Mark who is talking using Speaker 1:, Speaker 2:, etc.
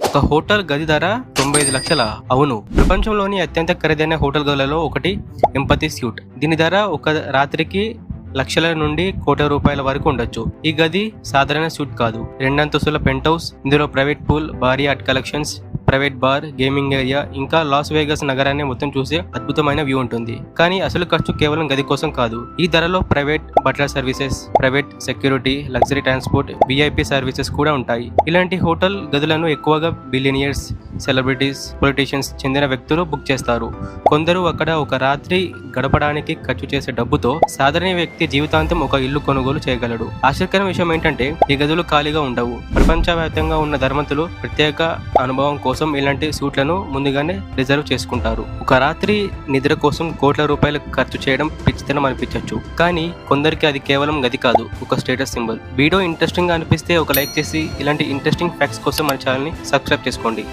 Speaker 1: ఒక హోటల్ గది ధర 95 లక్షల? అవును, ప్రపంచంలోని అత్యంత ఖరీదైన హోటల్ గదులలో ఒకటి ఎంపతి స్యూట్. దీని ధర ఒక రాత్రికి లక్షల నుండి కోట్ల రూపాయల వరకు ఉండొచ్చు. ఈ గది సాధారణ సూట్ కాదు. 2 అంతస్తుల పెంట్ హౌస్, ఇందులో ప్రైవేట్ పూల్, భారీ art collections, private bar, gaming area, ఇంకా లాస్ వేగస్ నగరాన్ని మొత్తం చూసే అద్భుతమైన వ్యూ ఉంటుంది. కానీ అసలు ఖర్చు కేవలం గది కోసం కాదు. ఈ ధరలో private butler services, private security, luxury transport, VIP services కూడా ఉంటాయి. ఇలాంటి హోటల్ గదులను ఎక్కువగా బిలియనియర్స్, సెలబ్రిటీస్, పొలిటీషియన్స్ చెందిన వ్యక్తులు బుక్ చేస్తారు. కొందరు అక్కడ ఒక రాత్రి గడపడానికి ఖర్చు చేసే డబ్బుతో సాధారణ వ్యక్తి జీవితాంతం ఒక ఇల్లు కొనుగోలు చేయగలడు. ఆశ్చర్యకరమైన విషయం ఏంటంటే ఈ గదులు ఖాళీగా ఉండవు. ప్రపంచవ్యాప్తంగా ఉన్న ధనవంతులు ప్రత్యేక అనుభవం కోసం ఇలాంటి సూట్లను ముందుగానే రిజర్వ్ చేసుకుంటారు. ఒక రాత్రి నిద్ర కోసం కోట్ల రూపాయలు ఖర్చు చేయడం పిచ్చితనం అనిపించవచ్చు, కానీ కొందరికి అది కేవలం గది కాదు, ఒక స్టేటస్ సింబల్. వీడియో ఇంట్రెస్టింగ్ గా అనిపిస్తే ఒక లైక్ చేసి ఇలాంటి ఇంట్రెస్టింగ్ ఫ్యాక్ట్స్ కోసం మన ఛానల్ ని సబ్స్క్రైబ్ చేసుకోండి.